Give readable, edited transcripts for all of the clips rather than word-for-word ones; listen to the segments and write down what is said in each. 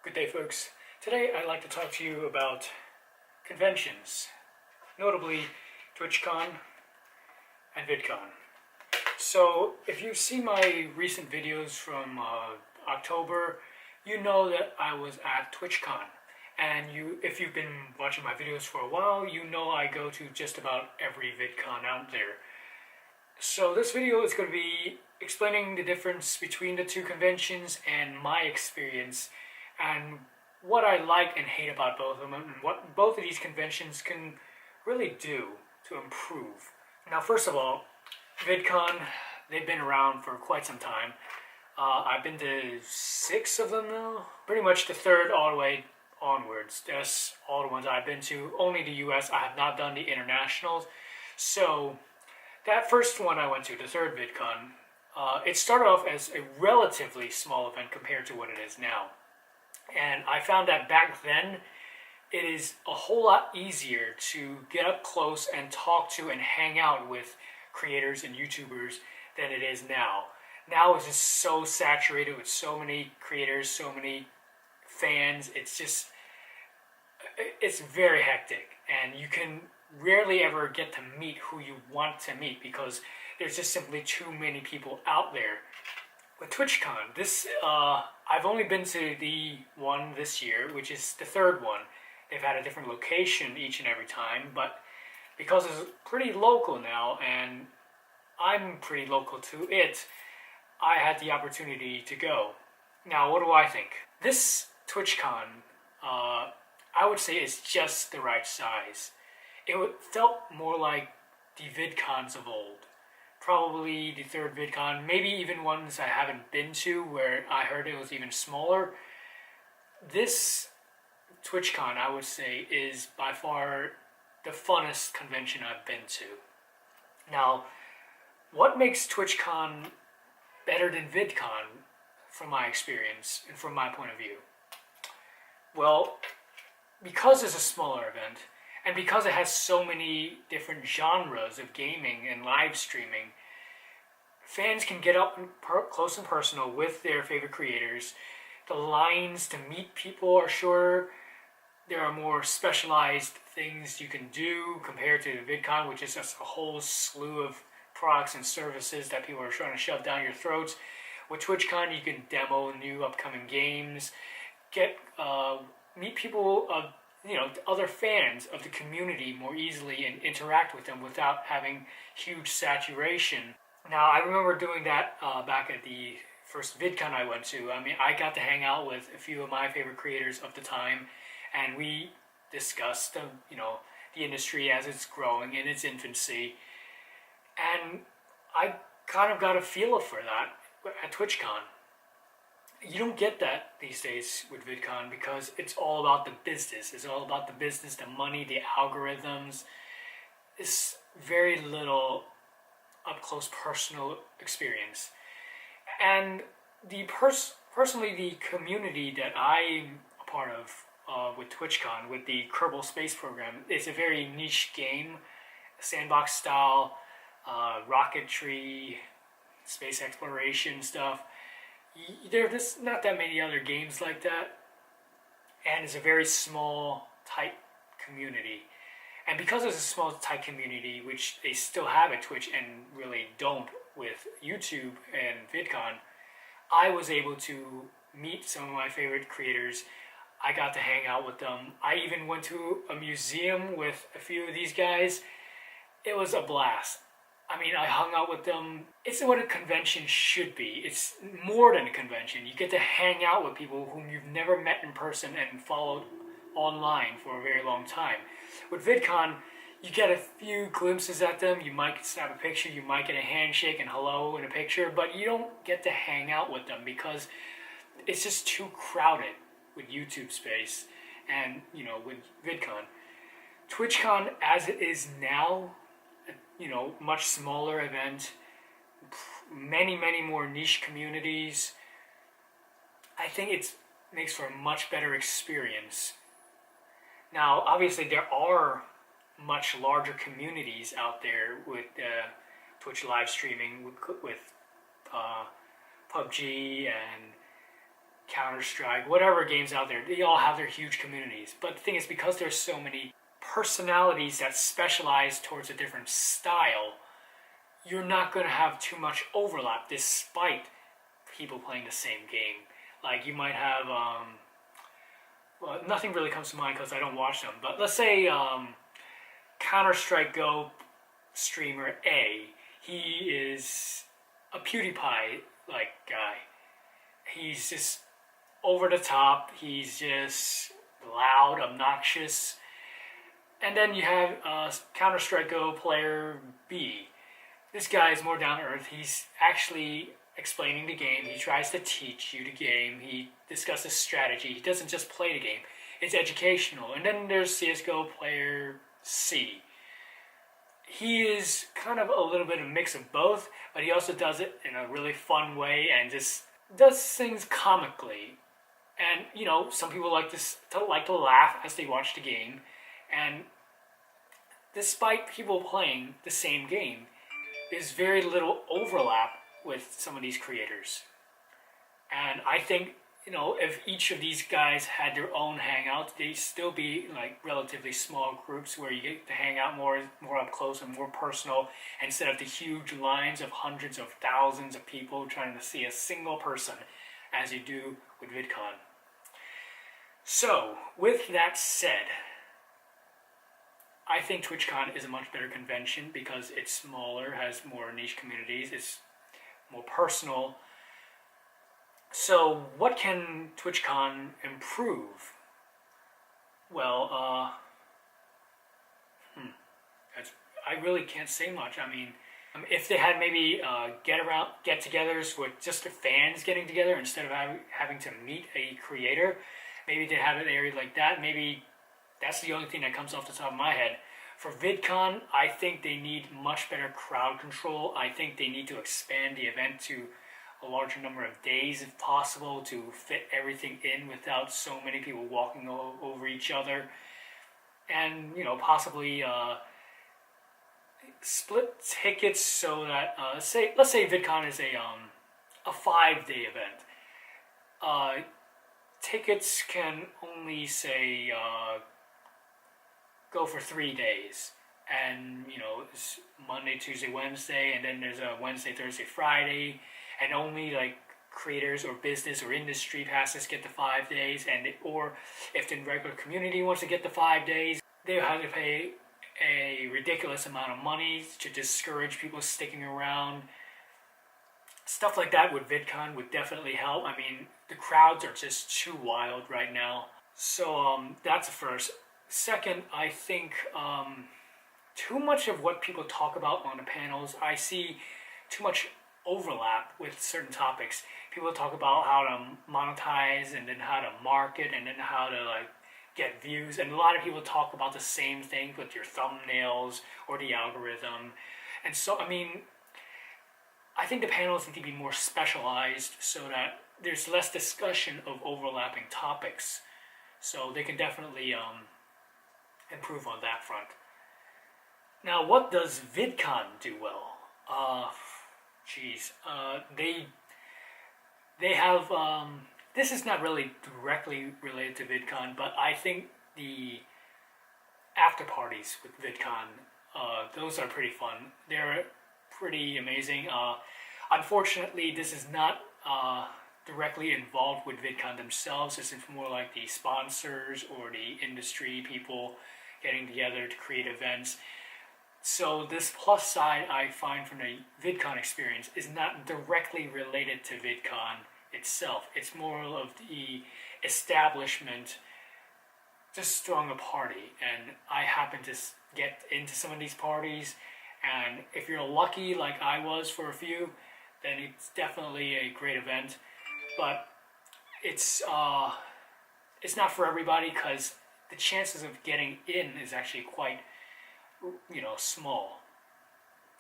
Good day, folks. Today I'd like to talk to you about conventions, notably Twitchcon and VidCon. So if you see my recent videos from October, you know that I was at Twitchcon. And if you've been watching my videos for a while, you know I go to just about every VidCon out there. So this video is going to be explaining the difference between the two conventions and my experience and what I like and hate about both of them and what both of these conventions can really do to improve. Now, first of all, VidCon, they've been around for quite some time. I've been to 6 of them now, pretty much the third all the way onwards. That's all the ones I've been to. Only the US. I have not done the internationals. So that first one I went to, the third VidCon, it started off as a relatively small event compared to what it is now. And I found that back then, it is a whole lot easier to get up close and talk to and hang out with creators and YouTubers than it is now. Now it's just so saturated with so many creators, so many fans. It's very hectic. And you can rarely ever get to meet who you want to meet because there's just simply too many people out there. With TwitchCon, I've only been to the one this year, which is the third one. They've had a different location each and every time, but because it's pretty local now, and I'm pretty local to it, I had the opportunity to go. Now, what do I think? This TwitchCon, I would say, is just the right size. It felt more like the VidCons of old. Probably the third VidCon, maybe even ones I haven't been to where I heard it was even smaller. This TwitchCon, I would say, is by far the funnest convention I've been to. Now, what makes TwitchCon better than VidCon from my experience and from my point of view? Well, because it's a smaller event, and because it has so many different genres of gaming and live streaming, fans can get up close and personal with their favorite creators. The lines to meet people are shorter. There are more specialized things you can do compared to VidCon, which is just a whole slew of products and services that people are trying to shove down your throats. With TwitchCon, you can demo new upcoming games, meet people other fans of the community more easily and interact with them without having huge saturation. Now, I remember doing that back at the first VidCon I went to. I mean, I got to hang out with a few of my favorite creators of the time, and we discussed the industry as it's growing in its infancy. And I kind of got a feel for that at TwitchCon. You don't get that these days with VidCon because it's all about the business. It's all about the business, the money, the algorithms. It's very little up-close personal experience. And personally, the community that I'm a part of with TwitchCon, with the Kerbal Space Program, is a very niche game, sandbox style, rocketry, space exploration stuff. There's not that many other games like that, and it's a very small, tight community. And because it's a small, tight community, which they still have at Twitch and really don't with YouTube and VidCon, I was able to meet some of my favorite creators. I got to hang out with them. I even went to a museum with a few of these guys. It was a blast. I mean, I hung out with them. It's what a convention should be. It's more than a convention. You get to hang out with people whom you've never met in person and followed online for a very long time. With VidCon, you get a few glimpses at them. You might snap a picture. You might get a handshake and hello in a picture. But you don't get to hang out with them because it's just too crowded with YouTube space and, with VidCon. TwitchCon, as it is now, much smaller event, many more niche communities. I think it makes for a much better experience. Now, obviously, there are much larger communities out there with Twitch live streaming, with PUBG and Counter-Strike, whatever games out there, they all have their huge communities. But the thing is, because there's so many personalities that specialize towards a different style, you're not going to have too much overlap despite people playing the same game. Like you might have, well, nothing really comes to mind because I don't watch them, but let's say Counter-Strike Go streamer A, he is a PewDiePie like guy. He's just over the top, he's just loud, obnoxious. And then you have Counter-Strike Go player B. This guy is more down to earth. He's actually explaining the game. He tries to teach you the game. He discusses strategy. He doesn't just play the game. It's educational. And then there's CSGO player C. He is kind of a little bit of a mix of both, but he also does it in a really fun way and just does things comically. And, you know, some people like to laugh as they watch the game. And despite people playing the same game, there's very little overlap with some of these creators. And I think, you know, if each of these guys had their own hangouts, they'd still be like relatively small groups where you get to hang out more up close and more personal, instead of the huge lines of hundreds of thousands of people trying to see a single person as you do with VidCon. So, with that said, I think TwitchCon is a much better convention because it's smaller, has more niche communities, it's more personal. So what can TwitchCon improve? Well, I really can't say much. I mean, if they had maybe get-togethers with just the fans getting together instead of having to meet a creator, maybe they have an area like that. Maybe that's the only thing that comes off the top of my head. For VidCon, I think they need much better crowd control. I think they need to expand the event to a larger number of days if possible to fit everything in without so many people walking over each other. And, you know, possibly split tickets so that, let's say VidCon is a 5-day event. Tickets can only say go for 3 days, and you know it's Monday, Tuesday, Wednesday, and then there's a Wednesday, Thursday, Friday, and only like creators or business or industry passes get the 5 days, and or if the regular community wants to get the 5 days, they'll have to pay a ridiculous amount of money to discourage people sticking around. Stuff like that with VidCon would definitely help. I mean, the crowds are just too wild right now. So that's the first. Second, I think too much of what people talk about on the panels, I see too much overlap with certain topics. People talk about how to monetize and then how to market and then how to like get views, and a lot of people talk about the same thing with your thumbnails or the algorithm. And so, I mean, I think the panels need to be more specialized so that there's less discussion of overlapping topics. So they can definitely improve on that front. Now, what does VidCon do well? They have, this is not really directly related to VidCon, but I think the after parties with VidCon, those are pretty fun. They're pretty amazing. Unfortunately, this is not directly involved with VidCon themselves. This is more like the sponsors or the industry people getting together to create events. So this plus side I find from the VidCon experience is not directly related to VidCon itself. It's more of the establishment just throwing a party, and I happen to get into some of these parties, and if you're lucky like I was for a few, then it's definitely a great event. But it's not for everybody because the chances of getting in is actually quite, you know, small.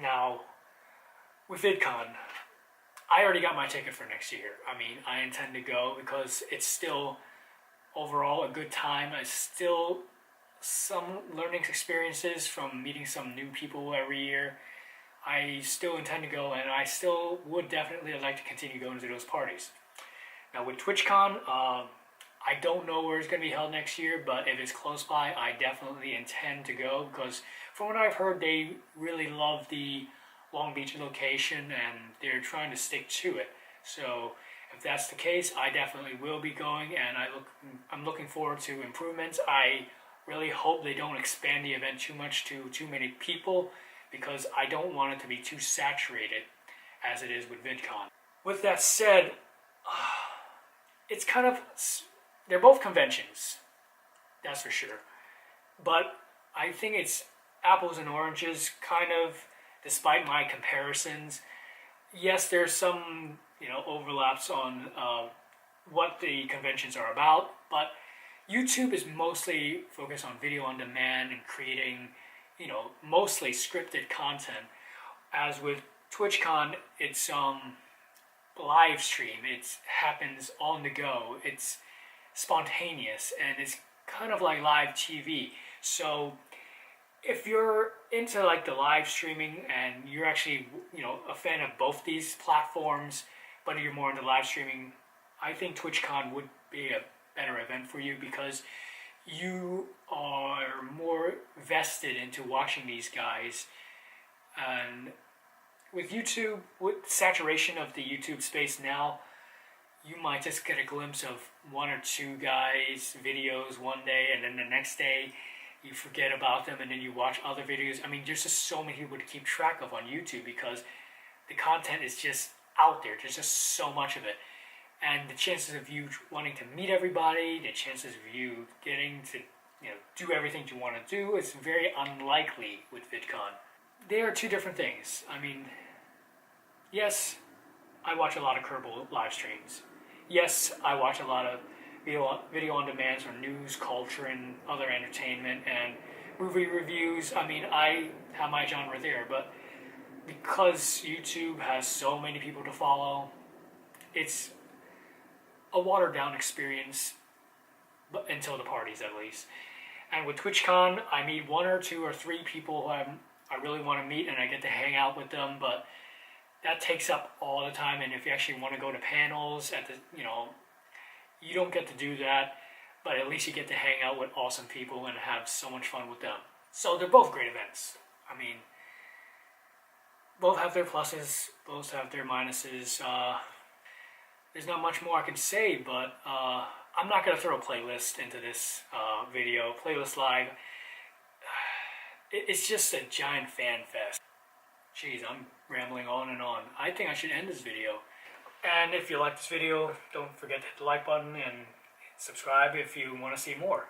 Now, with VidCon, I already got my ticket for next year. I mean, I intend to go because it's still overall a good time. It's still some learning experiences from meeting some new people every year. I still intend to go, and I still would definitely like to continue going to those parties. Now with TwitchCon, I don't know where it's going to be held next year, but if it's close by, I definitely intend to go because from what I've heard, they really love the Long Beach location and they're trying to stick to it. So if that's the case, I definitely will be going, and I'm looking forward to improvements. I really hope they don't expand the event too much to too many people because I don't want it to be too saturated as it is with VidCon. With that said, it's kind of, they're both conventions, that's for sure. But I think it's apples and oranges, kind of, despite my comparisons. Yes, there's some, overlaps on what the conventions are about, but YouTube is mostly focused on video on demand and creating, mostly scripted content. As with TwitchCon, it's live stream. It happens on the go. It's spontaneous and it's kind of like live TV. So if you're into like the live streaming and you're actually, a fan of both these platforms, but you're more into live streaming, I think TwitchCon would be a better event for you because you are more vested into watching these guys. And with YouTube, with saturation of the YouTube space now, you might just get a glimpse of one or two guys' videos one day, and then the next day you forget about them, and then you watch other videos. I mean, there's just so many people to keep track of on YouTube because the content is just out there. There's just so much of it. And the chances of you wanting to meet everybody, the chances of you getting to do everything you want to do is very unlikely with VidCon. They are two different things. I mean, yes, I watch a lot of Kerbal live streams. Yes, I watch a lot of video on demand for news, culture, and other entertainment, and movie reviews. I mean, I have my genre there, but because YouTube has so many people to follow, it's a watered-down experience, but until the parties at least. And with TwitchCon, I meet one or two or three people who I really want to meet, and I get to hang out with them, but that takes up all the time. And if you actually want to go to panels at the, you don't get to do that, but at least you get to hang out with awesome people and have so much fun with them. So they're both great events. I mean, both have their pluses, both have their minuses. There's not much more I can say, but I'm not going to throw a playlist into this video. Playlist Live, it's just a giant fan fest. Jeez, I'm rambling on and on. I think I should end this video. And if you like this video, don't forget to hit the like button and subscribe if you want to see more.